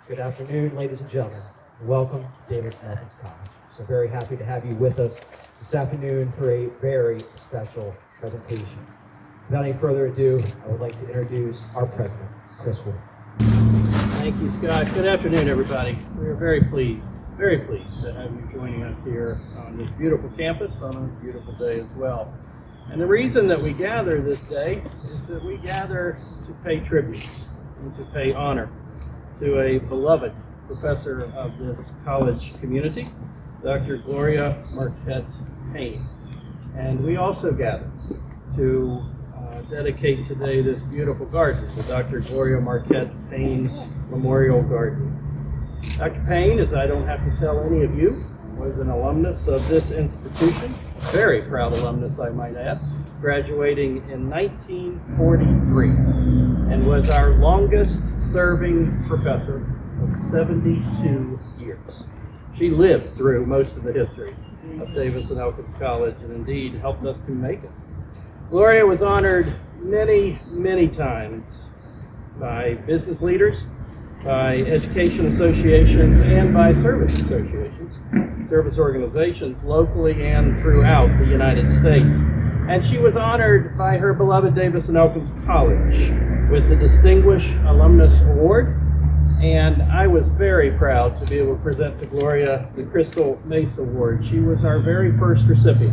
Good afternoon, ladies and gentlemen. Welcome to Davis-Elkins College. So very happy to have you with us this afternoon for a very special presentation. Without any further ado, I would like to introduce our president, Chris Wolf. Thank you, Scott. Good afternoon, everybody. We are very pleased to have you joining us here on this beautiful campus on a beautiful day as well. And the reason that we gather this day is that we gather to pay tribute and to pay honor to a beloved professor of this college community, Dr. Gloria Marquette Payne. And we also gather to dedicate today this beautiful garden, the Dr. Gloria Marquette Payne Memorial Garden. Dr. Payne, as I don't have to tell any of you, was an alumnus of this institution, very proud alumnus I might add, graduating in 1943, and was our longest serving professor of 72 years. She lived through most of the history of Davis-Elkins College and indeed helped us to make it. Gloria was honored many, many times by business leaders, by education associations, and by service associations, service organizations locally and throughout the United States. And she was honored by her beloved Davis-Elkins College with the Distinguished Alumnus Award. And I was very proud to be able to present to Gloria the Crystal Mace Award. She was our very first recipient,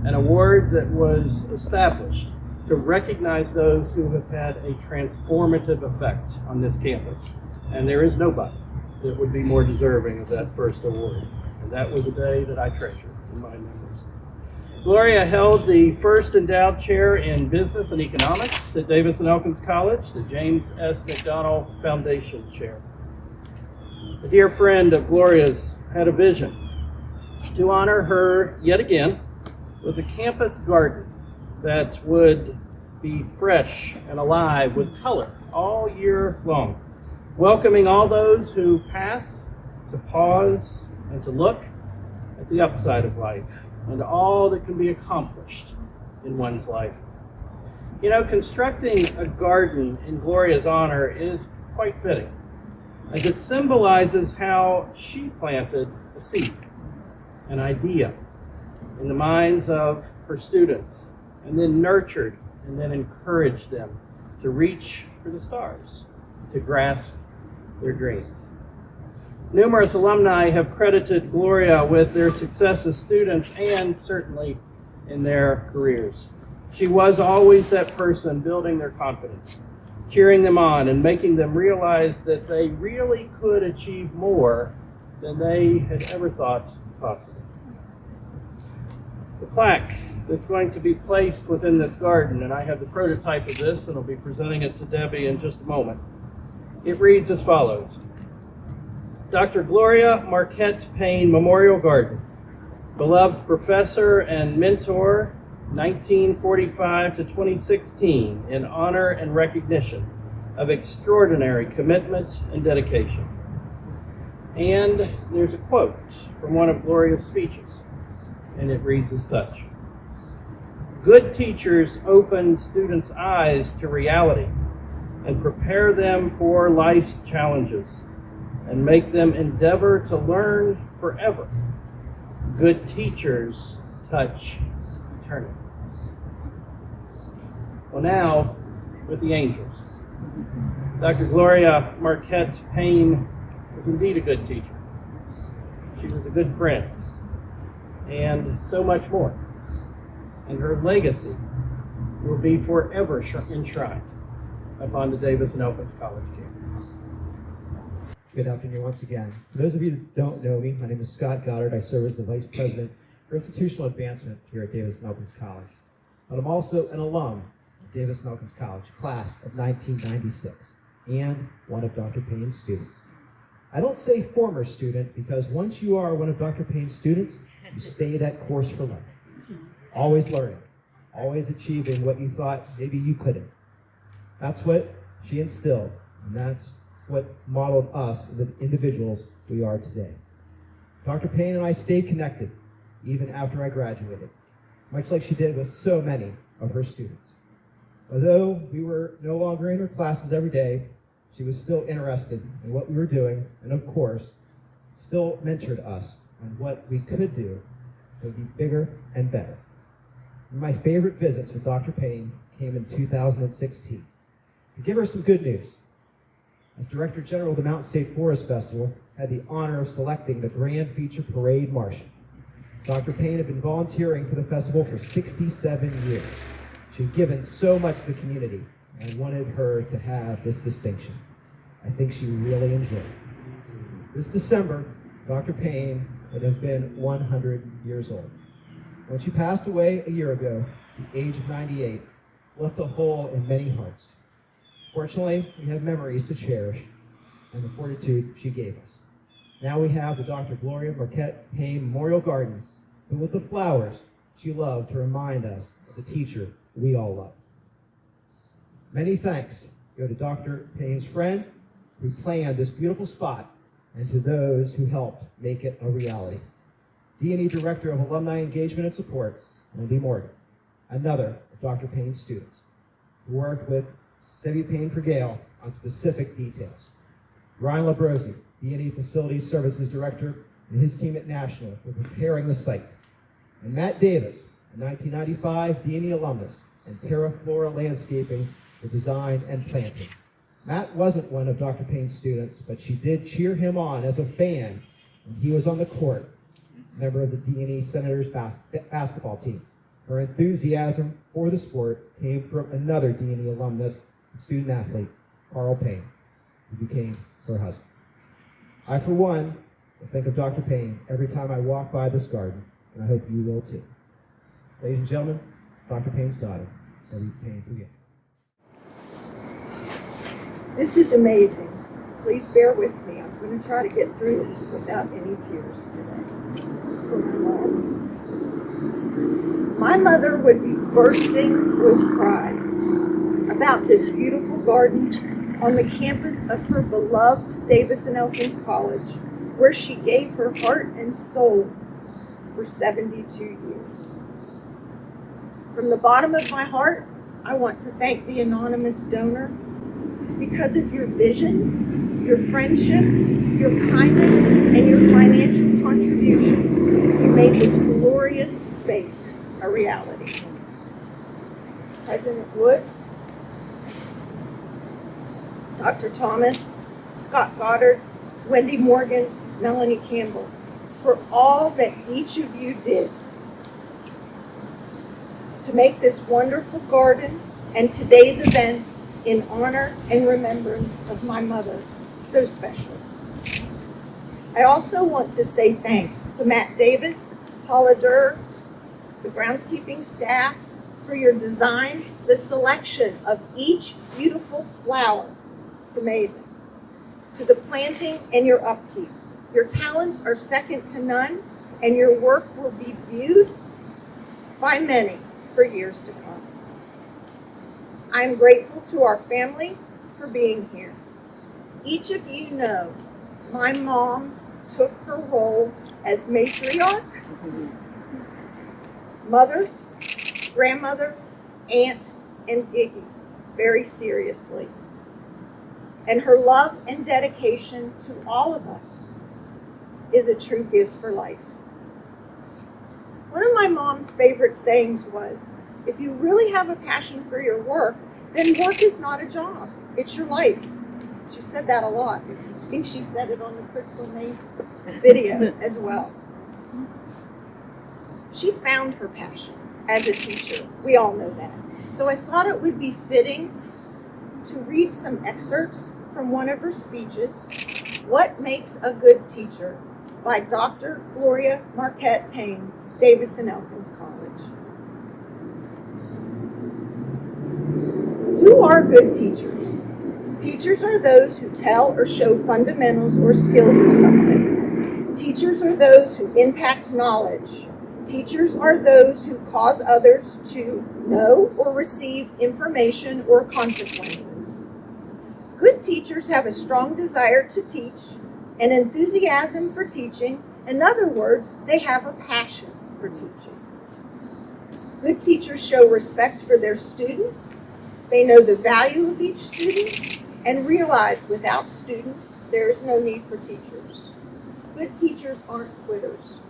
an award that was established to recognize those who have had a transformative effect on this campus. And there is nobody that would be more deserving of that first award. And that was a day that I treasure in my memories. Gloria held the first endowed chair in business and economics at Davis-Elkins College, the James S. McDonald Foundation Chair. A dear friend of Gloria's had a vision to honor her yet again with a campus garden that would be fresh and alive with color all year long, welcoming all those who pass to pause and to look at the upside of life and all that can be accomplished in one's life. You know, constructing a garden in Gloria's honor is quite fitting, as it symbolizes how she planted a seed, an idea, in the minds of her students, and then nurtured and then encouraged them to reach for the stars, to grasp their dreams. Numerous alumni have credited Gloria with their success as students and certainly in their careers. She was always that person building their confidence, cheering them on, and making them realize that they really could achieve more than they had ever thought possible. The plaque that's going to be placed within this garden, and I have the prototype of this and I'll be presenting it to Debbie in just a moment. It reads as follows: Dr. Gloria Marquette Payne Memorial Garden, beloved professor and mentor, 1945 to 2016, in honor and recognition of extraordinary commitment and dedication. And there's a quote from one of Gloria's speeches, and it reads as such: Good teachers open students' eyes to reality and prepare them for life's challenges and make them endeavor to learn forever. Good teachers touch eternity. Well, now, with the angels. Dr. Gloria Marquette Payne was indeed a good teacher. She was a good friend, and so much more. And her legacy will be forever enshrined upon the Davis-Elkins College campus. Good afternoon once again. For those of you that don't know me, my name is Scott Goddard. I serve as the Vice President for Institutional Advancement here at Davis-Elkins College. But I'm also an alum of Davis-Elkins College, class of 1996, and one of Dr. Payne's students. I don't say former student because once you are one of Dr. Payne's students, you stay that course for life. Always learning, always achieving what you thought maybe you couldn't. That's what she instilled, and that's what modeled us, the individuals we are today. Dr. Payne and I stayed connected even after I graduated, much like she did with so many of her students. Although we were no longer in her classes every day, she was still interested in what we were doing, and of course, still mentored us on what we could do to be bigger and better. My favorite visits with Dr. Payne came in 2016. To give her some good news, as Director General of the Mountain State Forest Festival, had the honor of selecting the Grand Feature Parade Marshal. Dr. Payne had been volunteering for the festival for 67 years. She had given so much to the community, and I wanted her to have this distinction. I think she really enjoyed it. This December, Dr. Payne would have been 100 years old. When she passed away a year ago, at the age of 98, left a hole in many hearts. Fortunately, we have memories to cherish and the fortitude she gave us. Now we have the Dr. Gloria Payne Memorial Garden, filled with the flowers she loved to remind us of the teacher we all love. Many thanks go to Dr. Payne's friend who planned this beautiful spot and to those who helped make it a reality. D&E Director of Alumni Engagement and Support, Wendy Morgan, another of Dr. Payne's students, who worked with Debbie Payne for Gale on specific details. Ryan Labrosi, D&E Facilities Services Director, and his team at National for preparing the site. And Matt Davis, a 1995 D&E alumnus, and Terra Flora Landscaping for design and planting. Matt wasn't one of Dr. Payne's students, but she did cheer him on as a fan when he was on the court, member of the D&E Senators basketball team. Her enthusiasm for the sport came from another D&E alumnus and student athlete, Carl Payne, who became her husband. I, for one, will think of Dr. Payne every time I walk by this garden, and I hope you will too. Ladies and gentlemen, Dr. Payne's daughter, Debbie Payne for Gale. This is amazing. Please bear with me. I'm going to try to get through this without any tears today. For my mom. My mother would be bursting with pride about this beautiful garden on the campus of her beloved Davis and Elkins College, where she gave her heart and soul for 72 years. From the bottom of my heart, I want to thank the anonymous donor. Because of your vision, your friendship, your kindness, and your financial contribution, you made this glorious space a reality. President Wood, Dr. Thomas, Scott Goddard, Wendy Morgan, Melanie Campbell, for all that each of you did to make this wonderful garden and today's events in honor and remembrance of my mother so special. I also want to say thanks to Matt Davis, Paula Durr, the groundskeeping staff for your design, the selection of each beautiful flower. It's amazing. To the planting and your upkeep. Your talents are second to none, and your work will be viewed by many for years to come. I am grateful to our family for being here. Each of you know my mom took her role as matriarch, mother, grandmother, aunt, and Iggy very seriously. And her love and dedication to all of us is a true gift for life. One of my mom's favorite sayings was, if you really have a passion for your work, then work is not a job, it's your life. She said that a lot. I think she said it on the Crystal Mace video as well. She found her passion as a teacher. We all know that. So I thought it would be fitting to read some excerpts from one of her speeches, What Makes a Good Teacher, by Dr. Gloria Marquette Payne, Davis and Elkins College. Who are good teachers? Teachers are those who tell or show fundamentals or skills of something. Teachers are those who impact knowledge. Teachers are those who cause others to know or receive information or consequences. Good teachers have a strong desire to teach, an enthusiasm for teaching. In other words, they have a passion for teaching. Good teachers show respect for their students. They know the value of each student, and realize without students, there is no need for teachers. Good teachers aren't quitters.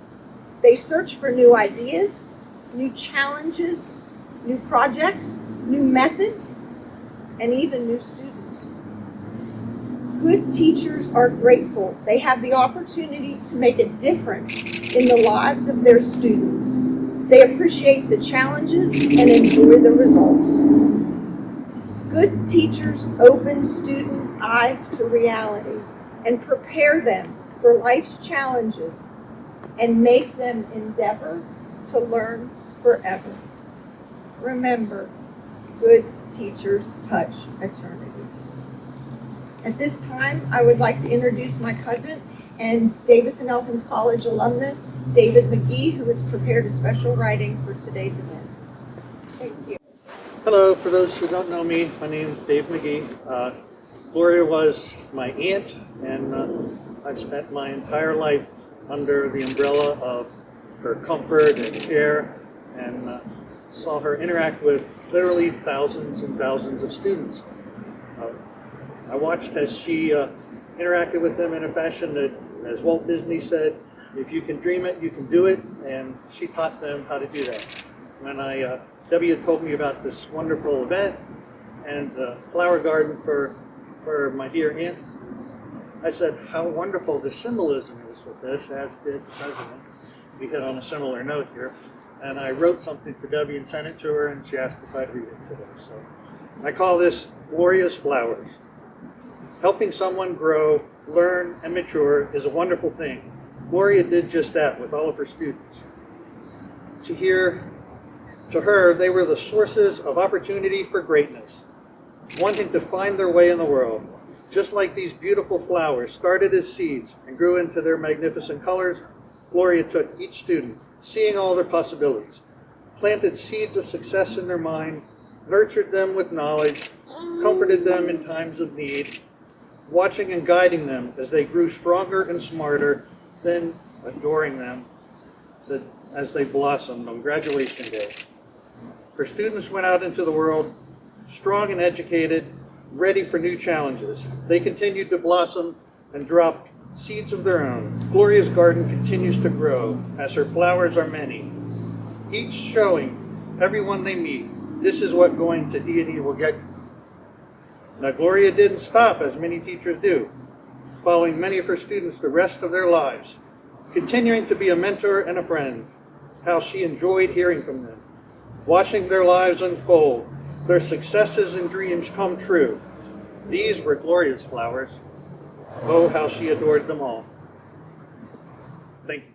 They search for new ideas, new challenges, new projects, new methods, and even new students. Good teachers are grateful. They have the opportunity to make a difference in the lives of their students. They appreciate the challenges and enjoy the results. Good teachers open students' eyes to reality and prepare them for life's challenges and make them endeavor to learn forever. Remember, good teachers touch eternity. At this time, I would like to introduce my cousin and Davis and Elkins College alumnus, David McGee, who has prepared a special writing for today's events. Thank you. Hello, for those who don't know me, my name is Dave McGee. Gloria was my aunt, and I've spent my entire life under the umbrella of her comfort and care, and saw her interact with literally thousands and thousands of students. I watched as she interacted with them in a fashion that, as Walt Disney said, if you can dream it, you can do it, and she taught them how to do that. When Debbie had told me about this wonderful event and the flower garden for my dear aunt, I said how wonderful the symbolism is with this, as did the president. We hit on a similar note here. And I wrote something for Debbie and sent it to her, and she asked if I'd read it today. So I call this Gloria's Flowers. Helping someone grow, learn, and mature is a wonderful thing. Gloria did just that with all of her students. To her, they were the sources of opportunity for greatness, wanting to find their way in the world. Just like these beautiful flowers started as seeds and grew into their magnificent colors, Gloria took each student, seeing all their possibilities, planted seeds of success in their mind, nurtured them with knowledge, comforted them in times of need, watching and guiding them as they grew stronger and smarter, then adoring them as they blossomed on graduation day. Her students went out into the world strong and educated, ready for new challenges. They continued to blossom and dropped seeds of their own. Gloria's garden continues to grow as her flowers are many, each showing everyone they meet, this is what going to deity will get you. Now, Gloria didn't stop, as many teachers do, following many of her students the rest of their lives, continuing to be a mentor and a friend. How she enjoyed hearing from them, watching their lives unfold, their successes and dreams come true. These were Gloria's flowers. Oh, how she adored them all. Thank you.